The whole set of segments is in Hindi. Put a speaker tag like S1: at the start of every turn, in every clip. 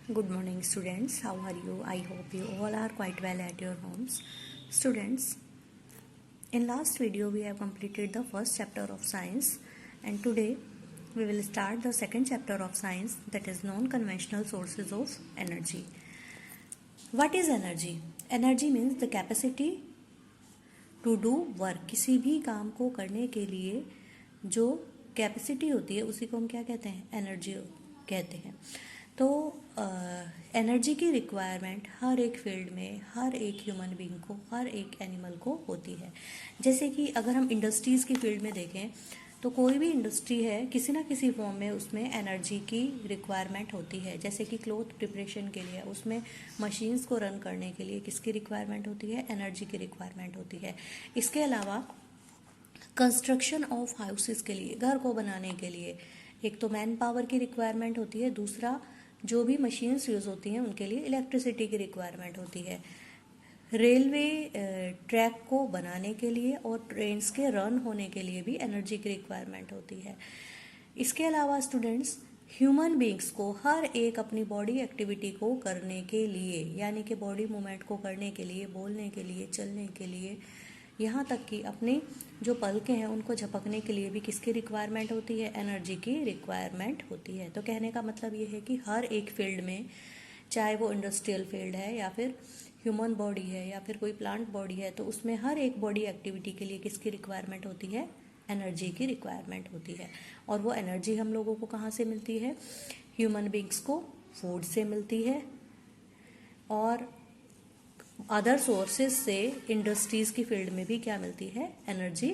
S1: Good morning, students. How are you? I hope you all are quite well at your homes. Students, in last video we have completed the first chapter of science, and today we will start the second chapter of science, that is non-conventional sources of energy. What is energy? Energy means the capacity to do work. किसी भी काम को करने के लिए जो कैपेसिटी होती है उसी को हम क्या कहते हैं? एनर्जी कहते हैं। तो एनर्जी की रिक्वायरमेंट हर एक फील्ड में, हर एक ह्यूमन बीइंग को, हर एक एनिमल को होती है। जैसे कि अगर हम इंडस्ट्रीज़ की फील्ड में देखें तो कोई भी इंडस्ट्री है, किसी ना किसी फॉर्म में उसमें एनर्जी की रिक्वायरमेंट होती है। जैसे कि क्लॉथ प्रिपरेशन के लिए उसमें मशीन्स को रन करने के लिए किसकी रिक्वायरमेंट होती है? एनर्जी की रिक्वायरमेंट होती है। इसके अलावा कंस्ट्रक्शन ऑफ हाउसेस के लिए, घर को बनाने के लिए एक तो मैन पावर की रिक्वायरमेंट होती है, दूसरा जो भी मशीन्स यूज़ होती हैं उनके लिए इलेक्ट्रिसिटी की रिक्वायरमेंट होती है। रेलवे ट्रैक को बनाने के लिए और ट्रेन्स के रन होने के लिए भी एनर्जी की रिक्वायरमेंट होती है। इसके अलावा स्टूडेंट्स, ह्यूमन बीइंग्स को हर एक अपनी बॉडी एक्टिविटी को करने के लिए, यानी कि बॉडी मूवमेंट को करने के लिए, बोलने के लिए, चलने के लिए, यहाँ तक कि अपनी जो पलकें हैं उनको झपकने के लिए भी किसकी रिक्वायरमेंट होती है? एनर्जी की रिक्वायरमेंट होती है। तो कहने का मतलब ये है कि हर एक फील्ड में, चाहे वो इंडस्ट्रियल फील्ड है या फिर ह्यूमन बॉडी है या फिर कोई प्लांट बॉडी है, तो उसमें हर एक बॉडी एक्टिविटी के लिए किसकी रिक्वायरमेंट होती है? एनर्जी की रिक्वायरमेंट होती है। और वो एनर्जी हम लोगों को कहाँ से मिलती है? ह्यूमन बींग्स को फूड से मिलती है और अदर सोर्सेज से इंडस्ट्रीज़ की फील्ड में भी क्या मिलती है? एनर्जी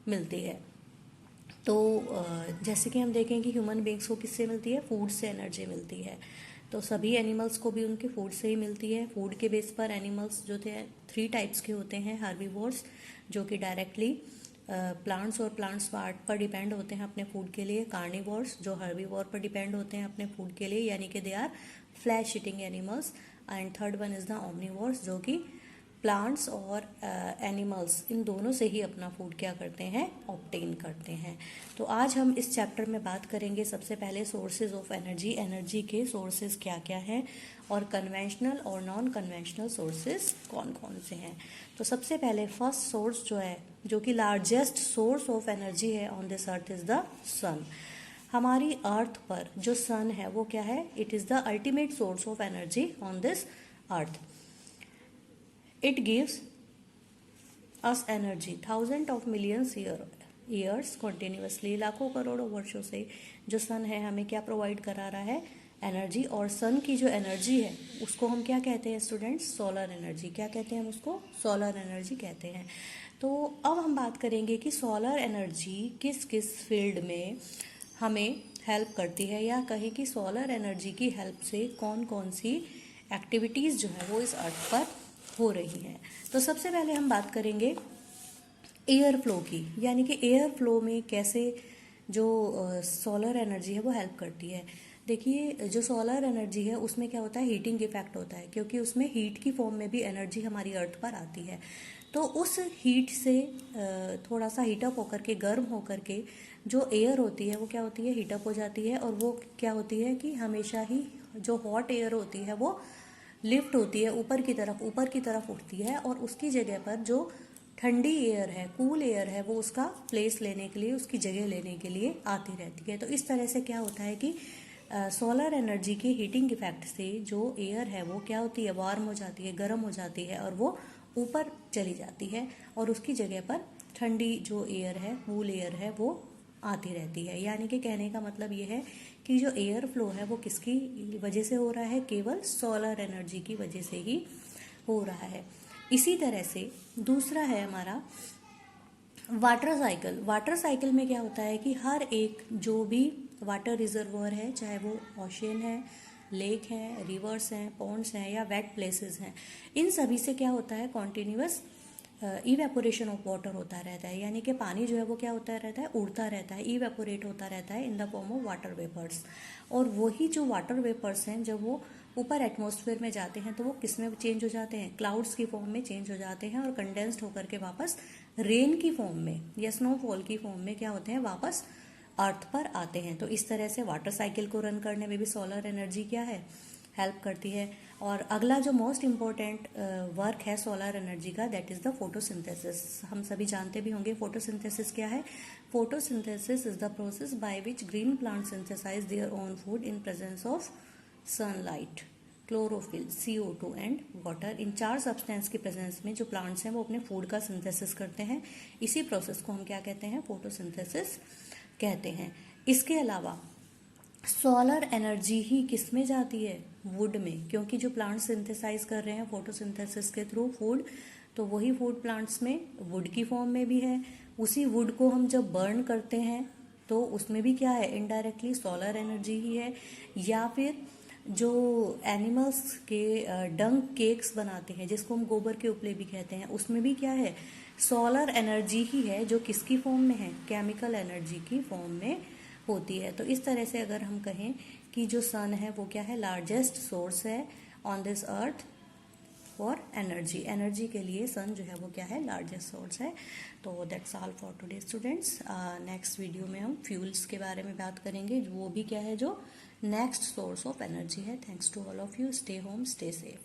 S1: मिलती है। तो जैसे कि हम देखें कि ह्यूमन बींग्स को किससे मिलती है? फूड से एनर्जी मिलती है। तो सभी एनिमल्स को भी उनके फूड से ही मिलती है। फूड के बेस पर एनिमल्स जो थे 3 टाइप्स के होते हैं। हर्बीवोर्स जो कि डायरेक्टली प्लांट्स और प्लांट्स पार्ट पर डिपेंड होते हैं अपने फूड के लिए। कार्निवोर्स जो हर्बीवोर पर डिपेंड होते हैं अपने फूड के लिए, यानी कि they are flesh eating animals. And third one is the omnivores जो कि प्लांट्स और एनिमल्स इन दोनों से ही अपना फूड क्या करते हैं? ऑब्टेन करते हैं। तो आज हम इस चैप्टर में बात करेंगे सबसे पहले सोर्सेज ऑफ एनर्जी। एनर्जी के सोर्सेज क्या क्या हैं और कन्वेंशनल और नॉन कन्वेंशनल सोर्सेज कौन कौन से हैं। तो सबसे पहले फर्स्ट सोर्स जो है, जो कि लार्जेस्ट सोर्स ऑफ एनर्जी है on this earth, is the sun. हमारी अर्थ पर जो सन है वो क्या है? It is the ultimate source of energy on this earth. It gives us energy thousand of millions years continuously, लाखों करोड़ों वर्षों से जो सन है हमें क्या प्रोवाइड करा रहा है? एनर्जी। और सन की जो एनर्जी है उसको हम क्या कहते हैं स्टूडेंट्स? Solar energy. क्या कहते हैं हम उसको? सोलर एनर्जी कहते हैं। तो अब हम बात करेंगे कि सोलर एनर्जी किस किस फील्ड में हमें हेल्प करती है, या कहें कि सोलर एनर्जी की हेल्प से कौन कौन सी एक्टिविटीज़ जो है वो इस अर्थ पर हो रही हैं। तो सबसे पहले हम बात करेंगे एयर फ्लो की, यानी कि एयर फ्लो में कैसे जो सोलर एनर्जी है वो हेल्प करती है। देखिए, जो सोलर एनर्जी है उसमें क्या होता है? हीटिंग इफेक्ट होता है, क्योंकि उसमें हीट की फॉर्म में भी एनर्जी हमारी अर्थ पर आती है। तो उस हीट से थोड़ा सा हीटअप होकर के, गर्म होकर के जो एयर होती है वो क्या होती है? हीटअप हो जाती है। और वो क्या होती है कि हमेशा ही जो हॉट एयर होती है वो लिफ्ट होती है ऊपर की तरफ उठती है, और उसकी जगह पर जो ठंडी एयर है, कूल एयर है, वो उसका प्लेस लेने के लिए, उसकी जगह लेने के लिए आती रहती है। तो इस तरह से क्या होता है कि सोलर एनर्जी के हीटिंग इफेक्ट से जो एयर है वो क्या होती है? वार्म हो जाती है, गर्म हो जाती है, और वो ऊपर चली जाती है, और उसकी जगह पर ठंडी जो एयर है, कूल एयर है, वो आती रहती है। यानी कि कहने का मतलब ये है कि जो एयर फ्लो है वो किसकी वजह से हो रहा है? केवल सोलर एनर्जी की वजह से ही हो रहा है। इसी तरह से दूसरा है हमारा वाटर साइकिल। वाटर साइकिल में क्या होता है कि हर एक जो भी वाटर रिजर्वोयर है, चाहे वो ओशियन है, लेक है, रिवर्स हैं, पॉन्ड्स हैं या वेट प्लेसेस हैं, इन सभी से क्या होता है? कॉन्टिन्यूस इवेपोरेशन ऑफ वाटर होता रहता है। यानी कि पानी जो है वो क्या होता रहता है? उड़ता रहता है, इवेपोरेट होता रहता है in the form of water vapours. और वही जो वाटर वेपर्स हैं, जब वो ऊपर एटमॉस्फेयर में जाते हैं तो वो किस में चेंज हो जाते हैं? क्लाउड्स की फॉर्म में चेंज हो जाते हैं, और कंडेंस्ड होकर के वापस रेन की फॉर्म में या स्नोफॉल की फॉर्म में क्या होते हैं? वापस अर्थ पर आते हैं। तो इस तरह से वाटर साइकिल को रन करने में भी सोलर एनर्जी क्या है? हेल्प करती है। और अगला जो मोस्ट इम्पॉर्टेंट वर्क है सोलर एनर्जी का, दैट इज द फोटोसिंथेसिस। हम सभी जानते भी होंगे फोटोसिंथेसिस क्या है। Photosynthesis is the process by which green plant synthesise their own food in presence of sunlight, chlorophyll, CO2 and water. इन 4 सब्सटेंस की प्रेजेंस में जो प्लांट्स हैं वो अपने फूड का सिंथेसिस करते हैं। इसी प्रोसेस को हम क्या कहते हैं, फोटोसिंथेसिस कहते हैं। इसके अलावा सोलर एनर्जी ही किस में जाती है, वुड में, क्योंकि जो प्लांट सिंथेसाइज कर रहे हैं फोटोसिंथेसिस के थ्रू फूड, तो वही फूड प्लांट्स में वुड की फॉर्म में भी है। उसी वुड को हम जब बर्न करते हैं तो उसमें भी क्या है, इनडायरेक्टली सोलर एनर्जी ही है। या फिर जो एनिमल्स के डंग केक्स बनाते हैं जिसको हम गोबर के उपले भी कहते हैं, उसमें भी क्या है, सोलर एनर्जी ही है, जो किसकी फॉर्म में है, केमिकल एनर्जी की फॉर्म में होती है। तो इस तरह से अगर हम कहें कि जो सन है वो क्या है, लार्जेस्ट सोर्स है on this earth for energy. Energy के लिए सन जो है वो क्या है, लार्जेस्ट सोर्स है। तो that's all for today students. Next video में हम फ्यूल्स के बारे में बात करेंगे, वो भी क्या है, जो नेक्स्ट सोर्स ऑफ एनर्जी है। Thanks to all of you. Stay home, stay safe.